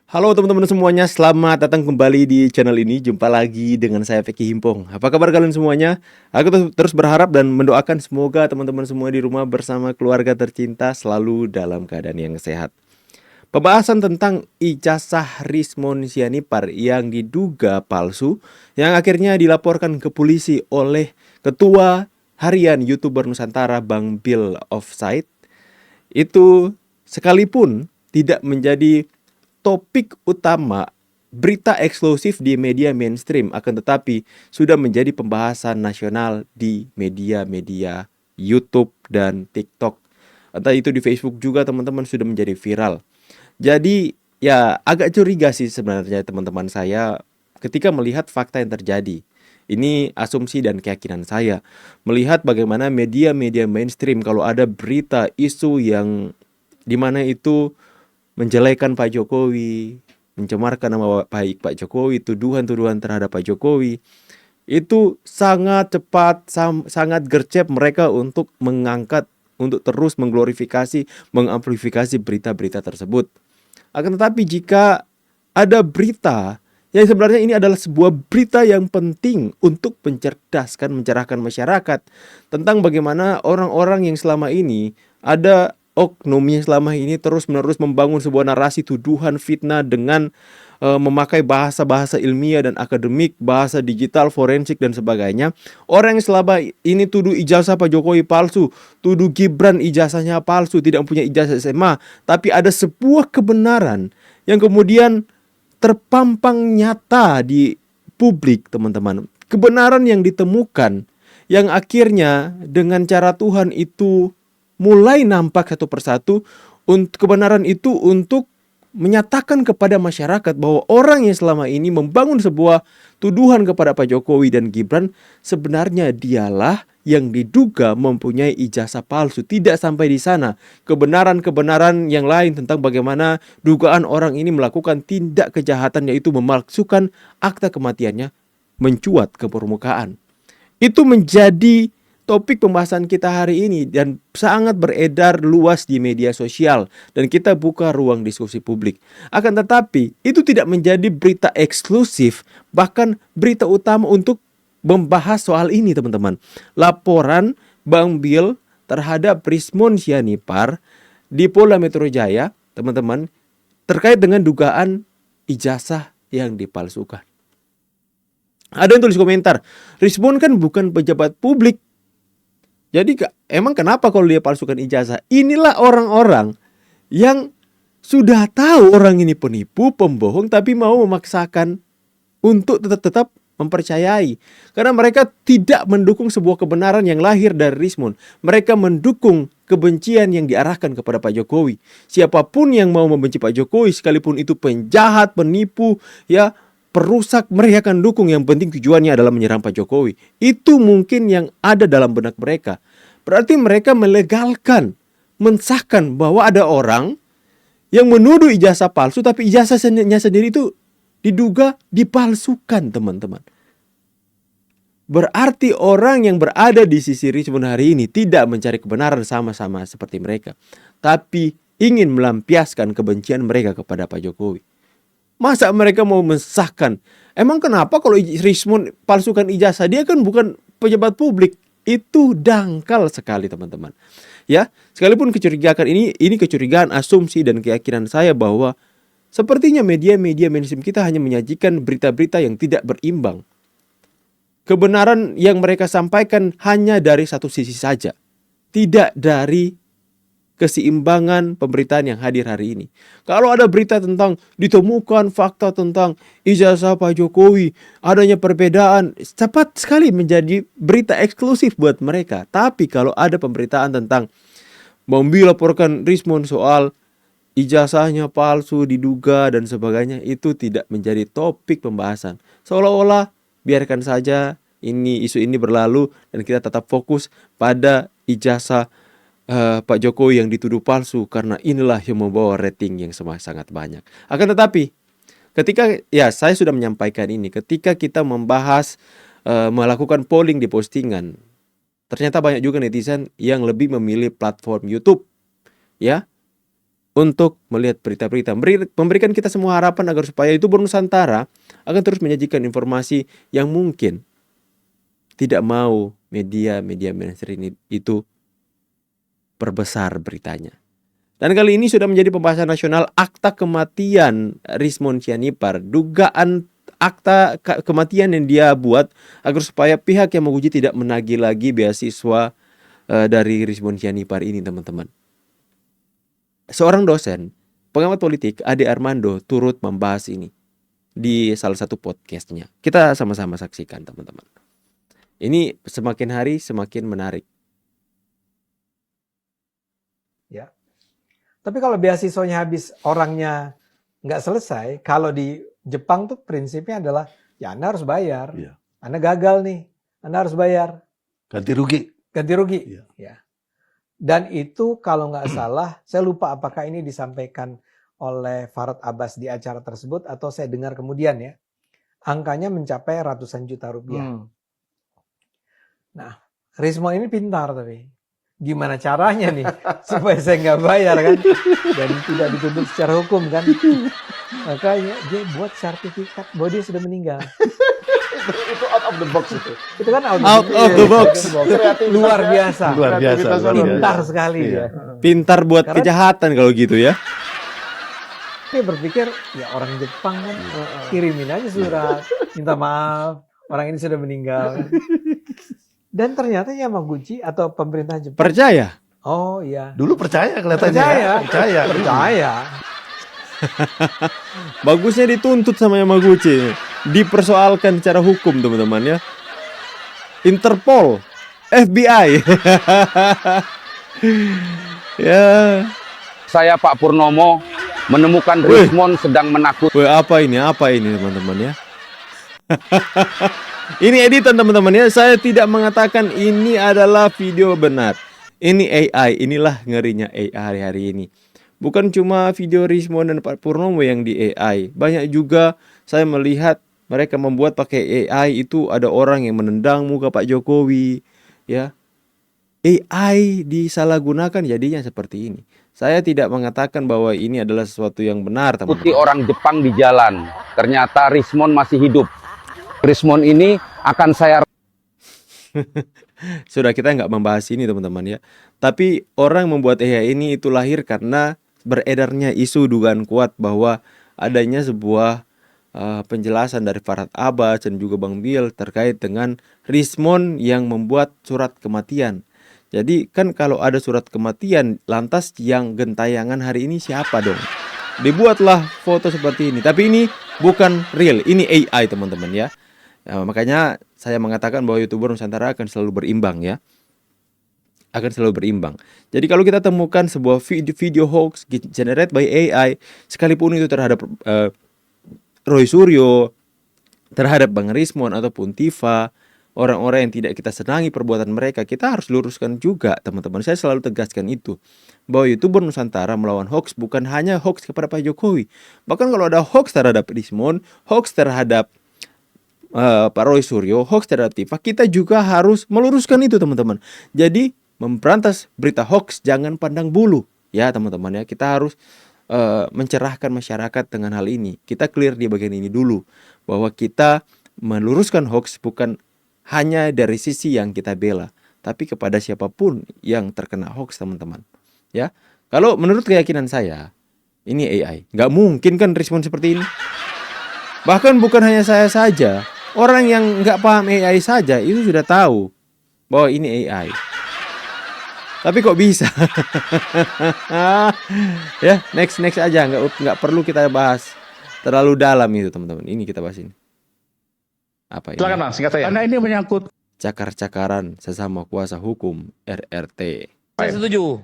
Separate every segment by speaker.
Speaker 1: Halo teman-teman semuanya, selamat datang kembali di channel ini. Jumpa lagi dengan saya Peki Himpong. Apa kabar kalian semuanya? Aku terus berharap dan mendoakan semoga teman-teman semua di rumah bersama keluarga tercinta selalu dalam keadaan yang sehat. Pembahasan tentang ijazah Rismon Sianipar yang diduga palsu, yang akhirnya dilaporkan ke polisi oleh Ketua Harian YouTuber Nusantara Bang Bill Offside, itu sekalipun tidak menjadi topik utama berita eksklusif di media mainstream, akan tetapi sudah menjadi pembahasan nasional di media-media YouTube dan TikTok. Entah itu di Facebook juga teman-teman sudah menjadi viral. Jadi ya agak curiga sih sebenarnya teman-teman saya ketika melihat fakta yang terjadi. Ini asumsi dan keyakinan saya. Melihat bagaimana media-media mainstream kalau ada berita isu yang dimana itu menjelekan Pak Jokowi, mencemarkan nama baik Pak Jokowi, tuduhan-tuduhan terhadap Pak Jokowi, itu sangat cepat, sangat gercep mereka untuk mengangkat, untuk terus mengglorifikasi, mengamplifikasi berita-berita tersebut. Akan tetapi jika ada berita yang sebenarnya ini adalah sebuah berita yang penting untuk mencerdaskan, mencerahkan masyarakat tentang bagaimana orang-orang yang selama ini ada oknum yang selama ini terus-menerus membangun sebuah narasi tuduhan fitnah dengan memakai bahasa-bahasa ilmiah dan akademik, bahasa digital, forensik dan sebagainya. Orang yang selama ini tuduh ijazah Pak Jokowi palsu, tuduh Gibran ijazahnya palsu, tidak punya ijazah SMA, tapi ada sebuah kebenaran yang kemudian terpampang nyata di publik, teman-teman. Kebenaran yang ditemukan yang akhirnya dengan cara Tuhan itu mulai nampak satu persatu, untuk kebenaran itu untuk menyatakan kepada masyarakat bahwa orang yang selama ini membangun sebuah tuduhan kepada Pak Jokowi dan Gibran sebenarnya dialah yang diduga mempunyai ijazah palsu. Tidak sampai di sana, kebenaran-kebenaran yang lain tentang bagaimana dugaan orang ini melakukan tindak kejahatan, yaitu memalsukan akta kematiannya, mencuat ke permukaan. Itu menjadi topik pembahasan kita hari ini dan sangat beredar luas di media sosial dan kita buka ruang diskusi publik. Akan tetapi itu tidak menjadi berita eksklusif, bahkan berita utama untuk membahas soal ini, teman-teman. Laporan Bang Bill terhadap Rismon Sianipar di Polda Metro Jaya, teman-teman, terkait dengan dugaan ijazah yang dipalsukan. Ada yang tulis komentar, Rismon kan bukan pejabat publik, jadi emang kenapa kalau dia palsukan ijazah? Inilah orang-orang yang sudah tahu orang ini penipu, pembohong, tapi mau memaksakan untuk tetap mempercayai. Karena mereka tidak mendukung sebuah kebenaran yang lahir dari Rismon. Mereka mendukung kebencian yang diarahkan kepada Pak Jokowi. Siapapun yang mau membenci Pak Jokowi, sekalipun itu penjahat, penipu, ya perusak, mereka akan dukung. Yang penting tujuannya adalah menyerang Pak Jokowi. Itu mungkin yang ada dalam benak mereka. Berarti mereka melegalkan, mensahkan bahwa ada orang yang menuduh ijazah palsu, tapi ijazahnya sendiri itu diduga dipalsukan, teman-teman. Berarti orang yang berada di sisi Rismon hari ini tidak mencari kebenaran sama-sama seperti mereka, tapi ingin melampiaskan kebencian mereka kepada Pak Jokowi. Masa mereka mau mensahkan? Emang kenapa kalau Rismon palsukan ijazah? Dia kan bukan pejabat publik. Itu dangkal sekali, teman-teman. Ya, sekalipun kecurigaan ini kecurigaan, asumsi dan keyakinan saya bahwa sepertinya media-media mainstream kita hanya menyajikan berita-berita yang tidak berimbang. Kebenaran yang mereka sampaikan hanya dari satu sisi saja, tidak dari keseimbangan pemberitaan yang hadir hari ini. Kalau ada berita tentang ditemukan fakta tentang ijazah Pak Jokowi, adanya perbedaan, cepat sekali menjadi berita eksklusif buat mereka. Tapi kalau ada pemberitaan tentang laporkan Rismon soal ijazahnya palsu, diduga dan sebagainya, itu tidak menjadi topik pembahasan. Seolah-olah biarkan saja isu ini berlalu dan kita tetap fokus pada ijazah Pak Jokowi yang dituduh palsu, karena inilah yang membawa rating yang sangat banyak. Akan tetapi ketika saya sudah menyampaikan ini, ketika kita membahas melakukan polling di postingan, ternyata banyak juga netizen yang lebih memilih platform YouTube, ya. untuk melihat berita-berita, memberikan kita semua harapan agar supaya YouTuber Nusantara akan terus menyajikan informasi yang mungkin tidak mau media-media mainstream itu perbesar beritanya. Dan kali ini sudah menjadi pembahasan nasional akta kematian Rismon Sianipar. Dugaan akta kematian yang dia buat agar supaya pihak yang menguji tidak menagih lagi beasiswa dari Rismon Sianipar ini, teman-teman. Seorang dosen, pengamat politik, Ade Armando turut membahas ini di salah satu podcastnya. Kita sama-sama saksikan, teman-teman. Ini semakin hari semakin menarik.
Speaker 2: Ya. Tapi kalau beasiswanya habis, orangnya nggak selesai, kalau di Jepang tuh prinsipnya adalah, ya Anda harus bayar.
Speaker 3: Iya.
Speaker 2: Anda gagal nih, Anda harus bayar.
Speaker 3: Ganti rugi.
Speaker 2: Ganti rugi.
Speaker 3: Iya.
Speaker 2: Ya. Dan itu kalau nggak salah, saya lupa apakah ini disampaikan oleh Farhad Abbas di acara tersebut, atau saya dengar kemudian ya. Angkanya mencapai ratusan juta rupiah. Nah, Rismon ini pintar tapi. Gimana caranya nih supaya saya nggak bayar kan, dan tidak dituntut secara hukum kan. Makanya dia buat sertifikat bahwa dia sudah meninggal.
Speaker 3: Itu out of the box itu.
Speaker 2: Itu kan out
Speaker 1: of the box.
Speaker 2: Luar biasa.
Speaker 3: Luar biasa.
Speaker 2: Pintar sekali
Speaker 3: Iya.
Speaker 2: dia.
Speaker 1: Pintar buat kejahatan kalau gitu ya.
Speaker 2: Dia berpikir, ya orang Jepang kan, kirimin aja surat, minta maaf, orang ini sudah meninggal. Dan ternyata Yamaguchi atau pemerintah Jepang
Speaker 1: Percaya?
Speaker 2: Oh iya.
Speaker 3: Dulu percaya kelihatannya.
Speaker 2: Percaya. Percaya.
Speaker 1: Bagusnya dituntut sama Yamaguchi. Dipersoalkan secara hukum, teman-teman ya. Interpol, FBI. Ya.
Speaker 4: Saya Pak Purnomo menemukan Rismon sedang menakut.
Speaker 1: Apa ini teman-teman ya? Ini editan teman-teman ya. Saya tidak mengatakan ini adalah video benar. Ini AI. Inilah ngerinya AI hari-hari ini. Bukan cuma video Rismon dan Pak Purnomo yang di AI. Banyak juga saya melihat mereka membuat pakai AI itu ada orang yang menendang muka Pak Jokowi, ya. AI disalahgunakan jadinya seperti ini. Saya tidak mengatakan bahwa ini adalah sesuatu yang benar, teman-teman.
Speaker 4: Ikuti orang Jepang di jalan. Ternyata Rismon masih hidup. Rismon ini akan saya...
Speaker 1: Sudah, kita nggak membahas ini teman-teman ya. Tapi orang membuat AI ini itu lahir karena beredarnya isu dugaan kuat bahwa adanya sebuah penjelasan dari Farhad Abbas dan juga Bang Bill terkait dengan Rismon yang membuat surat kematian. Jadi kan kalau ada surat kematian, lantas yang gentayangan hari ini siapa dong? Dibuatlah foto seperti ini. Tapi ini bukan real, ini AI teman-teman ya. Makanya saya mengatakan bahwa YouTuber Nusantara akan selalu berimbang ya. Akan selalu berimbang. Jadi kalau kita temukan sebuah video hoax generated by AI, sekalipun itu terhadap Roy Suryo, terhadap Bang Rismon ataupun Tifa, orang-orang yang tidak kita senangi perbuatan mereka, kita harus luruskan juga teman-teman. Saya selalu tegaskan itu, bahwa YouTuber Nusantara melawan hoax bukan hanya hoax kepada Pak Jokowi. Bahkan kalau ada hoax terhadap Rismon, hoax terhadap Pak Roy Suryo, hoax terhadap Tifa, kita juga harus meluruskan itu teman-teman. Jadi memberantas berita hoax jangan pandang bulu ya teman-teman ya. Kita harus mencerahkan masyarakat dengan hal ini. Kita clear di bagian ini dulu, bahwa kita meluruskan hoax bukan hanya dari sisi yang kita bela, tapi kepada siapapun yang terkena hoax teman-teman ya. Kalau menurut keyakinan saya, ini AI, nggak mungkin kan respon seperti ini. Bahkan bukan hanya saya saja, orang yang nggak paham AI saja itu sudah tahu bahwa ini AI. Tapi kok bisa? Ya, next aja, nggak perlu kita bahas terlalu dalam itu teman-teman. Ini kita bahas ini. Apa ini?
Speaker 5: Silakan Bang, singkat saja. Karena ini menyangkut
Speaker 1: Cakar-cakaran sesama kuasa hukum RRT.
Speaker 6: Saya setuju.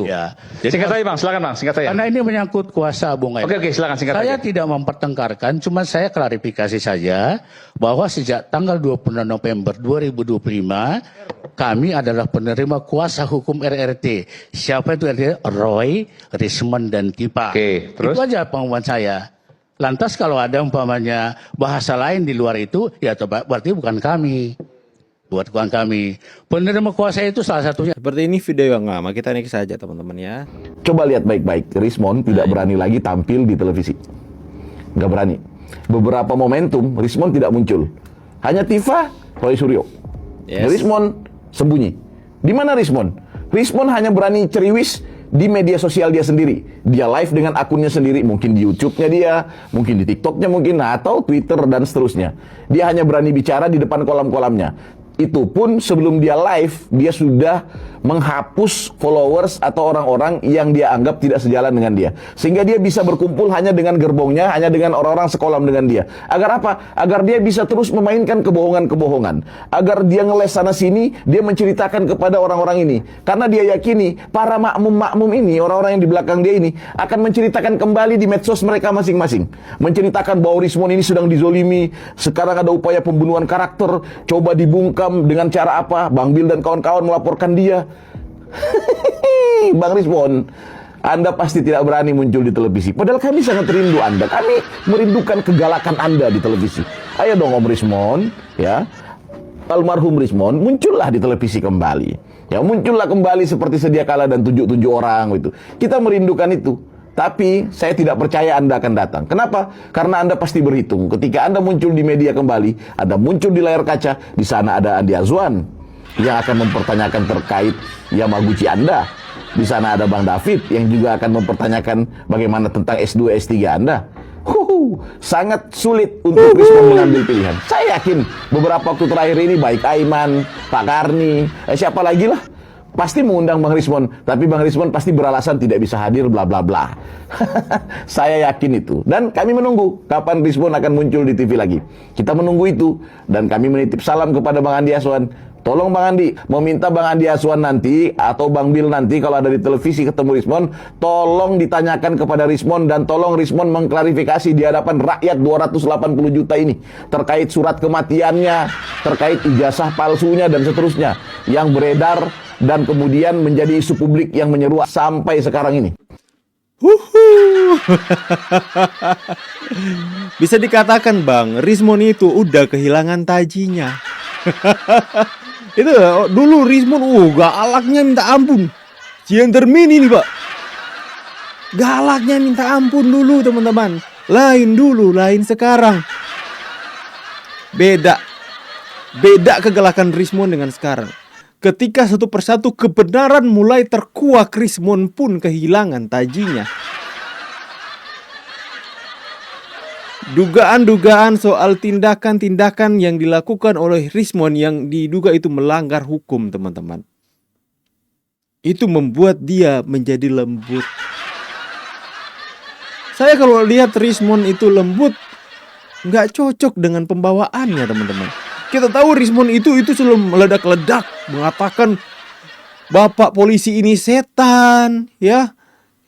Speaker 5: ya. Jadi singkat saja Bang, silakan Bang, singkat saja.
Speaker 6: Karena ini menyangkut kuasa Bung Edi.
Speaker 5: Oke, silakan singkat
Speaker 6: Saya
Speaker 5: saja.
Speaker 6: tidak mempertengkarkan, cuma saya klarifikasi saja bahwa sejak tanggal 26 November 2025 kami adalah penerima kuasa hukum RRT. Siapa itu RRT? Roy, Rismon dan Tifa.
Speaker 5: Oke, terus?
Speaker 6: Itu aja pengumuman saya. Lantas kalau ada umpamanya bahasa lain di luar itu, ya berarti bukan kami. buat kawan kami. Penerima kuasa itu salah satunya.
Speaker 1: Seperti ini video yang lama, kita next saja teman-teman ya.
Speaker 7: Coba lihat baik-baik, Rismon tidak berani lagi tampil di televisi. Nggak berani. Beberapa momentum, Rismon tidak muncul. Hanya Tifa, Roy Suryo.
Speaker 1: Yes.
Speaker 7: Rismon sembunyi. Di mana Rismon? Rismon hanya berani ceriwis di media sosial dia sendiri. Dia live dengan akunnya sendiri, mungkin di YouTube-nya dia, mungkin di TikTok-nya mungkin, atau Twitter dan seterusnya. Dia hanya berani bicara di depan kolam-kolamnya. Itu pun sebelum dia live, dia sudah menghapus followers atau orang-orang yang dia anggap tidak sejalan dengan dia. Sehingga dia bisa berkumpul hanya dengan gerbongnya, hanya dengan orang-orang sekolam dengan dia. Agar apa? Agar dia bisa terus memainkan kebohongan-kebohongan. Agar dia ngeles sana-sini, dia menceritakan kepada orang-orang ini. Karena dia yakini, para makmum-makmum ini, orang-orang yang di belakang dia ini, akan menceritakan kembali di medsos mereka masing-masing. Menceritakan bahwa Rismon ini sedang dizolimi, sekarang ada upaya pembunuhan karakter, coba dibungkam dengan cara apa? Bang Bil dan kawan-kawan melaporkan dia. Bang Rismon, Anda pasti tidak berani muncul di televisi. Padahal kami sangat rindu Anda. Kami merindukan kegalakan Anda di televisi. Ayo dong Om Rismon, ya. Almarhum Rismon, muncullah di televisi kembali. Ya, muncullah kembali seperti sedia kala dan tunjuk-tunjuk orang gitu. Kita merindukan itu. Tapi saya tidak percaya Anda akan datang. Kenapa? Karena Anda pasti berhitung. Ketika Anda muncul di media kembali, Anda muncul di layar kaca, di sana ada Andi Azwan yang akan mempertanyakan terkait Yamaguchi Anda. Di sana ada Bang David yang juga akan mempertanyakan bagaimana tentang S2, S3 Anda. Sangat sulit untuk Rismon mengambil pilihan. Saya yakin beberapa waktu terakhir ini baik Aiman, Pak Karni, siapa lagi lah, pasti mengundang Bang Rismon, tapi Bang Rismon pasti beralasan tidak bisa hadir, bla bla bla. Saya yakin itu. Dan kami menunggu kapan Rismon akan muncul di TV lagi. Kita menunggu itu. Dan kami menitip salam kepada Bang Andi Azwan. Tolong Bang Andi, meminta Bang Andi Azwan nanti, atau Bang Bil nanti kalau ada di televisi ketemu Rismon, tolong ditanyakan kepada Rismon, dan tolong Rismon mengklarifikasi di hadapan rakyat 280 juta ini, terkait surat kematiannya, terkait ijazah palsunya, dan seterusnya, yang beredar dan kemudian menjadi isu publik yang menyeruak sampai sekarang ini.
Speaker 1: Bisa dikatakan Bang, Rismon itu udah kehilangan tajinya. Itu dulu Rismon, galaknya minta ampun. Genderman ini Pak, galaknya minta ampun dulu teman-teman. Lain dulu, lain sekarang. Beda kegalakan Rismon dengan sekarang. Ketika satu persatu kebenaran mulai terkuak, Rismon pun kehilangan tajinya. Dugaan-dugaan soal tindakan-tindakan yang dilakukan oleh Rismon yang diduga itu melanggar hukum, teman-teman. Itu membuat dia menjadi lembut. Saya kalau lihat Rismon itu lembut, nggak cocok dengan pembawaannya, teman-teman. Kita tahu Rismon itu selalu meledak-ledak, mengatakan Bapak polisi ini setan, ya.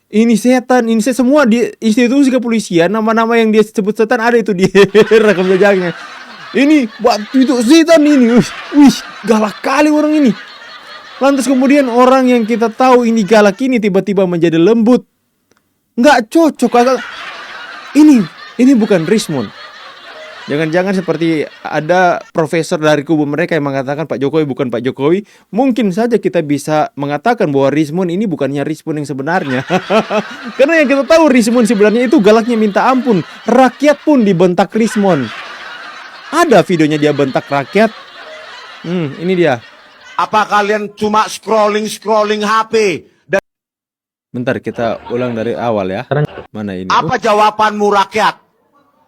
Speaker 1: Ini setan, semua di institusi kepolisian, nama-nama yang dia sebut setan ada itu di rekam jejaknya. Ini waktu itu setan ini, wih, galak kali orang ini. Lantas kemudian orang yang kita tahu ini galak ini tiba-tiba menjadi lembut. Nggak cocok, agak. Ini bukan Rismon. Jangan-jangan seperti ada profesor dari kubu mereka yang mengatakan Pak Jokowi bukan Pak Jokowi. Mungkin saja kita bisa mengatakan bahwa Rismon ini bukannya Rismon yang sebenarnya. Karena yang kita tahu Rismon sebenarnya itu galaknya minta ampun. Rakyat pun dibentak Rismon. Ada videonya dia bentak rakyat. Ini dia.
Speaker 8: Apa kalian cuma scrolling HP?
Speaker 1: Bentar kita ulang dari awal ya. Mana ini?
Speaker 8: Apa jawabanmu rakyat?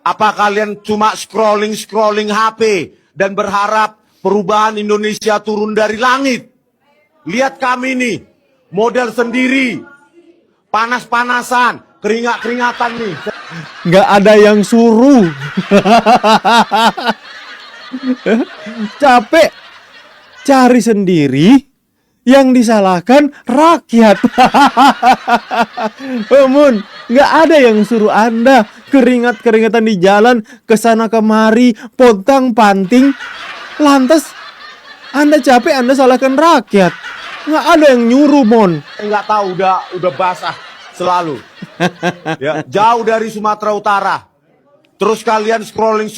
Speaker 8: Apa kalian cuma scrolling HP dan berharap perubahan Indonesia turun dari langit? Lihat kami nih, model sendiri, panas-panasan, keringat-keringatan nih.
Speaker 1: Nggak ada yang suruh. Capek, cari sendiri. Yang disalahkan rakyat. Namun nggak ada yang suruh Anda keringat-keringatan di jalan, kesana kemari, pontang panting. Lantas Anda capek, Anda salahkan rakyat. Nggak ada yang nyuruh, Mon.
Speaker 8: Nggak tahu, udah basah selalu. Ya, jauh dari Sumatera Utara. Terus kalian scrolling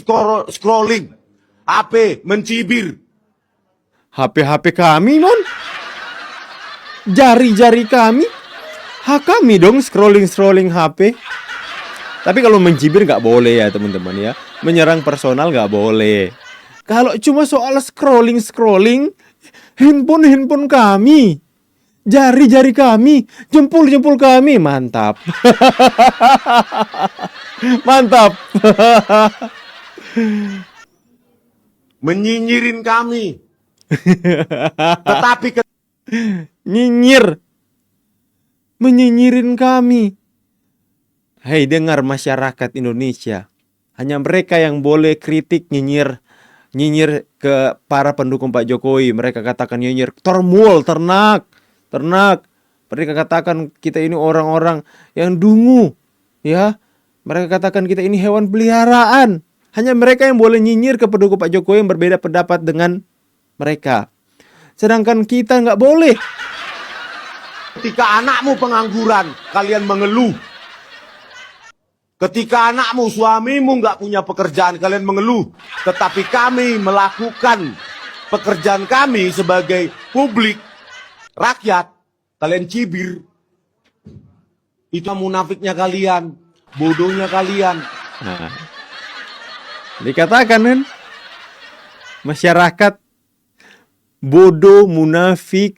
Speaker 8: HP, mencibir.
Speaker 1: HP-HP kami, Mon. Jari-jari kami. Hak kami dong scrolling-scrolling HP. Tapi kalau mencibir nggak boleh ya teman-teman ya. Menyerang personal nggak boleh. Kalau cuma soal scrolling-scrolling, handphone kami, jari-jari kami, jempul-jempul kami, mantap. Mantap.
Speaker 8: Menyinyirin kami. Tetapi
Speaker 1: Nyinyir. Menyinyirin kami. Hei, dengar masyarakat Indonesia. Hanya mereka yang boleh kritik, nyinyir ke para pendukung Pak Jokowi. Mereka katakan nyinyir termul, ternak. Mereka katakan kita ini orang-orang yang dungu, ya. Mereka katakan kita ini hewan peliharaan. Hanya mereka yang boleh nyinyir ke pendukung Pak Jokowi yang berbeda pendapat dengan mereka. Sedangkan kita nggak boleh.
Speaker 8: ketika anakmu pengangguran, kalian mengeluh. Ketika anakmu, suamimu nggak punya pekerjaan, kalian mengeluh. Tetapi kami melakukan pekerjaan kami sebagai publik, rakyat, kalian cibir. Itu munafiknya kalian, bodohnya kalian.
Speaker 1: Nah, dikatakan kan, masyarakat bodoh, munafik,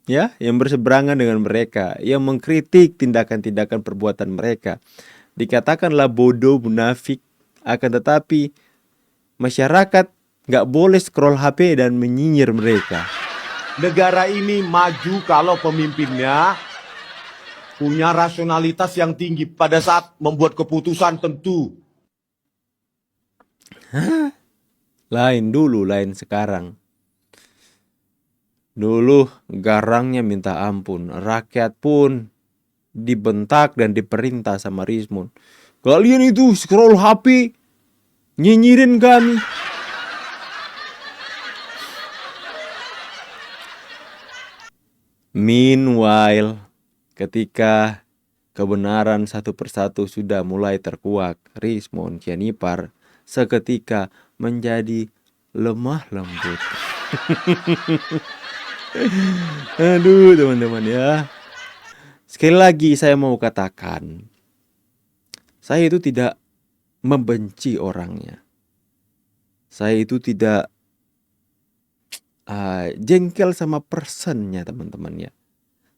Speaker 1: ya, yang berseberangan dengan mereka, yang mengkritik tindakan-tindakan perbuatan mereka. Dikatakanlah bodoh, munafik, akan tetapi masyarakat nggak boleh scroll HP dan menyinyir mereka.
Speaker 8: Negara ini maju kalau pemimpinnya punya rasionalitas yang tinggi pada saat membuat keputusan tentu.
Speaker 1: Lain dulu, lain sekarang. Dulu garangnya minta ampun, rakyat pun dibentak dan diperintah sama Rismon. Kalian itu scroll HP, nyinyirin kami. Meanwhile, ketika kebenaran satu persatu sudah mulai terkuak, Rismon Cianipar seketika menjadi lemah lembut. Aduh teman-teman ya. Sekali lagi saya mau katakan, saya itu tidak membenci orangnya. Saya itu tidak jengkel sama personnya teman-teman ya.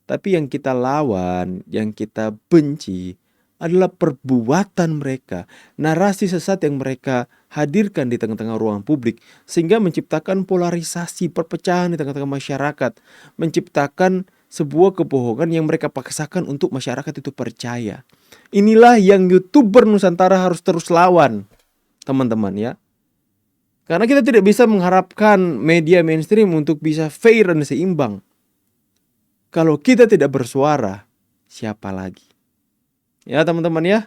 Speaker 1: Tapi yang kita lawan, yang kita benci adalah perbuatan mereka, narasi sesat yang mereka hadirkan di tengah-tengah ruang publik, sehingga menciptakan polarisasi, perpecahan di tengah-tengah masyarakat, menciptakan sebuah kebohongan yang mereka paksakan untuk masyarakat itu percaya. Inilah yang YouTuber Nusantara harus terus lawan, teman-teman ya. Karena kita tidak bisa mengharapkan media mainstream untuk bisa fair dan seimbang. Kalau kita tidak bersuara, siapa lagi? Ya teman-teman ya.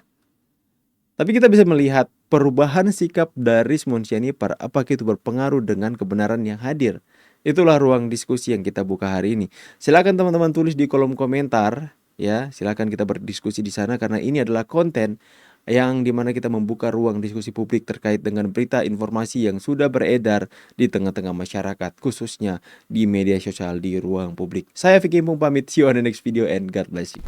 Speaker 1: Tapi kita bisa melihat perubahan sikap dari Rismon Cianipar, apakah itu berpengaruh dengan kebenaran yang hadir. Itulah ruang diskusi yang kita buka hari ini. Silakan teman-teman tulis di kolom komentar ya. Silakan kita berdiskusi di sana karena ini adalah konten yang dimana kita membuka ruang diskusi publik terkait dengan berita informasi yang sudah beredar di tengah-tengah masyarakat, khususnya di media sosial di ruang publik. Saya Vicky Impung pamit, see you on the next video and God bless you.